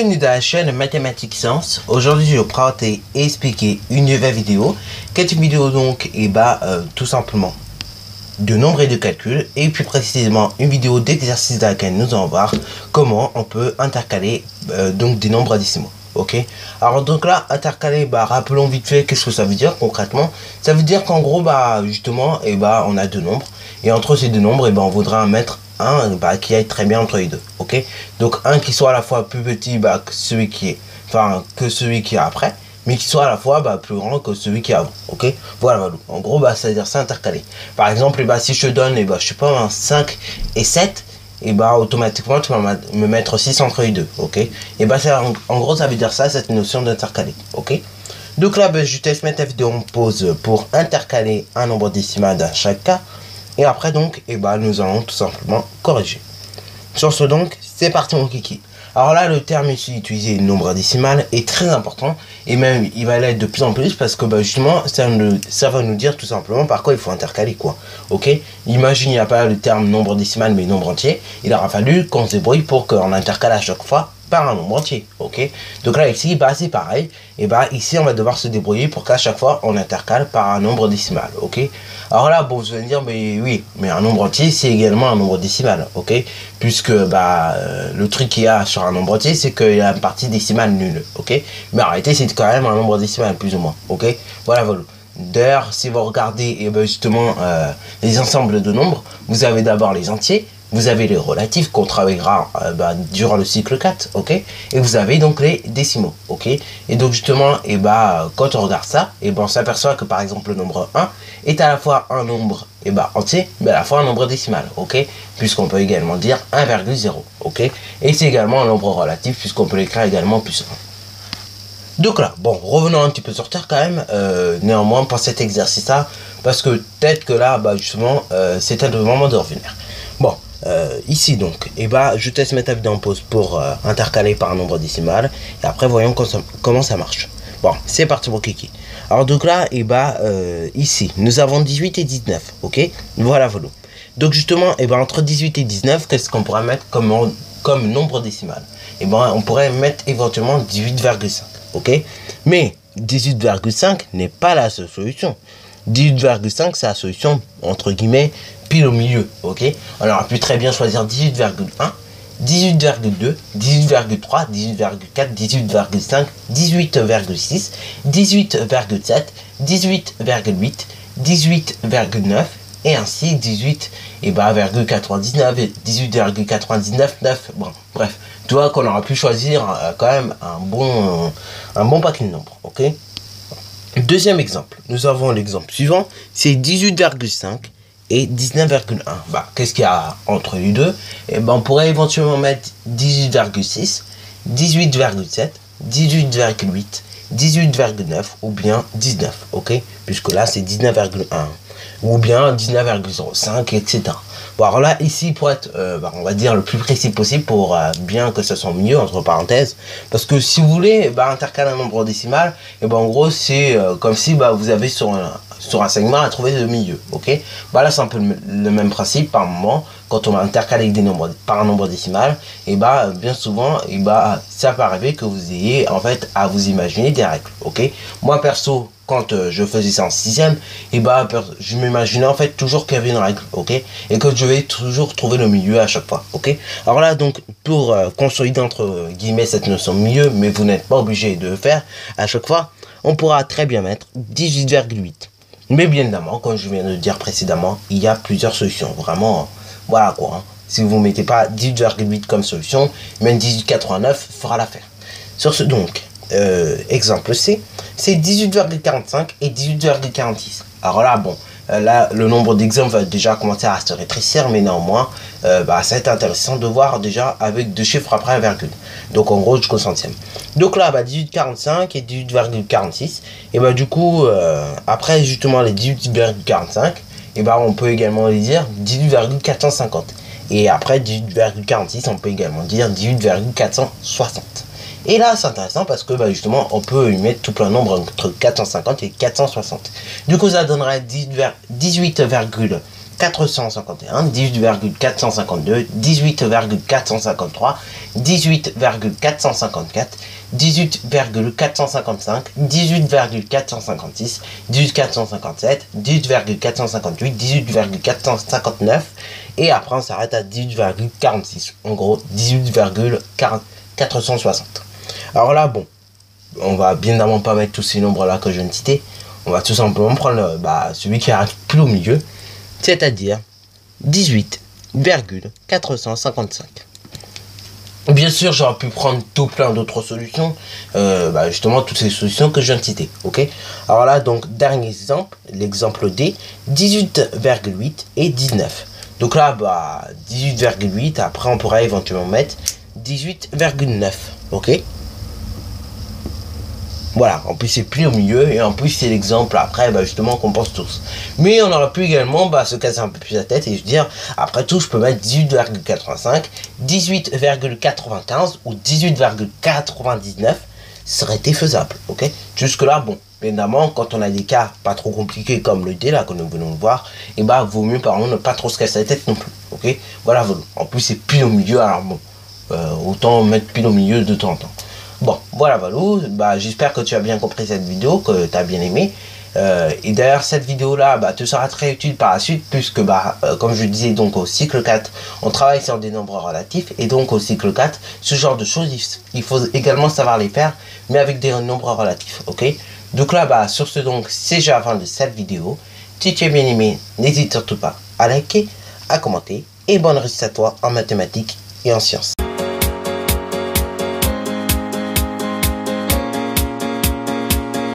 Bienvenue dans la chaîne Mathématiques Sciences. Aujourd'hui, je vais présenter et expliquer une nouvelle vidéo. Quelle vidéo donc? Tout simplement de nombres et de calculs, et plus précisément une vidéo d'exercice dans laquelle nous allons voir comment on peut intercaler donc des nombres décimaux. Ok, alors donc là, intercaler, rappelons vite fait qu'est-ce que ça veut dire concrètement. Ça veut dire qu'en gros, justement, on a deux nombres, et entre ces deux nombres, on voudra mettre un qui aille très bien entre les deux. Ok, donc un qui soit à la fois plus petit que celui qui est, que celui qui est après, mais qui soit à la fois plus grand que celui qui est avant. Ok, voilà. En gros, ça veut dire ça, intercaler. Par exemple, si je te donne, je sais pas, 5 et 7, automatiquement tu vas me mettre 6 entre les deux. Ok, en gros ça veut dire ça, cette notion d'intercaler. Ok, donc là je te laisse mettre la vidéo en pause pour intercaler un nombre décimal dans chaque cas, et après donc nous allons tout simplement corriger. Sur ce, donc c'est parti mon kiki. Alors là, le terme ici utilisé, nombre décimal, est très important, et même il va l'être de plus en plus parce que justement ça va nous dire tout simplement par quoi il faut intercaler quoi. Ok, imagine il n'y a pas le terme nombre décimal mais nombre entier, il aura fallu qu'on se débrouille pour qu'on intercale à chaque fois par un nombre entier. Ok, donc là ici c'est pareil, et ici on va devoir se débrouiller pour qu'à chaque fois on intercale par un nombre décimal. Ok, alors là bon, vous allez me dire mais oui, mais un nombre entier c'est également un nombre décimal. Ok, puisque le truc qu'il y a sur un nombre entier c'est qu'il y a une partie décimale nulle. Ok, mais en réalité c'est quand même un nombre décimal plus ou moins. Ok, voilà. D'ailleurs, si vous regardez justement les ensembles de nombres, vous avez d'abord les entiers, vous avez les relatifs qu'on travaillera durant le cycle 4, ok, et vous avez donc les décimaux. Ok, et donc justement quand on regarde ça, on s'aperçoit que par exemple le nombre 1 est à la fois un nombre entier mais à la fois un nombre décimal. Ok, puisqu'on peut également dire 1,0. Ok, et c'est également un nombre relatif puisqu'on peut l'écrire également plus 1. Donc là, bon, revenons un petit peu sur terre quand même, néanmoins pour cet exercice-là, parce que peut-être que là, justement, c'était le moment de revenir. Bon, ici donc, je te laisse mettre la vidéo en pause pour intercaler par un nombre décimal, et après voyons comment ça marche. Bon, c'est parti mon kiki. Alors donc là, ici, nous avons 18 et 19, ok, voilà. Donc justement, entre 18 et 19, qu'est-ce qu'on pourrait mettre comme nombre décimal? On pourrait mettre éventuellement 18,5. Ok, mais 18,5 n'est pas la seule solution. 18,5 c'est la solution entre guillemets pile au milieu. Ok, on aurait pu très bien choisir 18,1, 18,2, 18,3, 18,4, 18,5, 18,6, 18,7, 18,8, 18,9 et ainsi 18,99, 18,99, bon, bref, tu vois qu'on aura pu choisir quand même un bon paquet de nombres. Ok, deuxième exemple, nous avons l'exemple suivant, c'est 18,5 et 19,1. Qu'est-ce qu'il y a entre les deux? On pourrait éventuellement mettre 18,6, 18,7, 18,8, 18,9 ou bien 19. Ok, puisque là c'est 19,1 ou bien 19,05, etc. Bon, alors là ici pour être on va dire le plus précis possible pour bien que ce soit mieux entre parenthèses, parce que si vous voulez intercaler un nombre décimal, en gros c'est comme si vous avez sur un segment à trouver le milieu. Ok, là c'est un peu le même principe par moment quand on va intercaler des nombres par un nombre décimal, bien souvent ça peut arriver que vous ayez en fait à vous imaginer des règles. Ok, moi perso quand je faisais ça en 6ème, je m'imaginais en fait toujours qu'il y avait une règle. Ok, et que je vais toujours trouver le milieu à chaque fois. Ok, alors là donc pour consolider entre guillemets cette notion de milieu, mais vous n'êtes pas obligé de le faire à chaque fois, on pourra très bien mettre 18,8. Mais bien évidemment, comme je viens de le dire précédemment, il y a plusieurs solutions. Vraiment, voilà quoi. Si vous ne mettez pas 18,8 comme solution, même 18,89 fera l'affaire. Sur ce donc, exemple C, c'est 18,45 et 18,46. Alors là, bon, là, le nombre d'exemples va déjà commencer à se rétrécir, mais néanmoins, ça va être intéressant de voir déjà avec deux chiffres après un virgule. Donc en gros, jusqu'au centième. Donc là, 18,45 et 18,46. Et du coup, après justement les 18,45, on peut également les dire 18,450. Et après 18,46, on peut également dire 18,460. Et là, c'est intéressant parce que justement, on peut y mettre tout plein de nombres entre 450 et 460. Du coup, ça donnerait 18,4 18,451, 18,452, 18,453, 18,454, 18,455, 18,456, 18,457, 18,458, 18,459 et après on s'arrête à 18,46. En gros, 18,460. Alors là, bon, on va bien évidemment pas mettre tous ces nombres là que je viens de citer. On va tout simplement prendre celui qui arrive plus au milieu, c'est-à-dire 18,455. Bien sûr, j'aurais pu prendre tout plein d'autres solutions, justement toutes ces solutions que je viens de citer, ok. Alors là, donc, dernier exemple, l'exemple D, 18,8 et 19. Donc là, 18,8, après on pourrait éventuellement mettre 18,9, ok. Voilà, en plus c'est pris au milieu et en plus c'est l'exemple après justement qu'on pense tous. Mais on aurait pu également se casser un peu plus la tête et se dire, après tout je peux mettre 18,85, 18,95 ou 18,99, ça aurait été faisable, ok. Jusque là, bon, évidemment quand on a des cas pas trop compliqués comme le D là que nous venons de voir, et vaut mieux par contre ne pas trop se casser la tête non plus, ok. Voilà, en plus c'est pile au milieu, alors bon, autant mettre pile au milieu de temps en temps. Bon, voilà Valou, j'espère que tu as bien compris cette vidéo, que tu as bien aimé. Et d'ailleurs cette vidéo là te sera très utile par la suite puisque comme je disais, donc au cycle 4 on travaille sur des nombres relatifs et donc au cycle 4 ce genre de choses il faut également savoir les faire mais avec des nombres relatifs, ok. Donc là sur ce, donc c'est déjà la fin de cette vidéo. Si tu as bien aimé, n'hésite surtout pas à liker, à commenter et bonne réussite à toi en mathématiques et en sciences.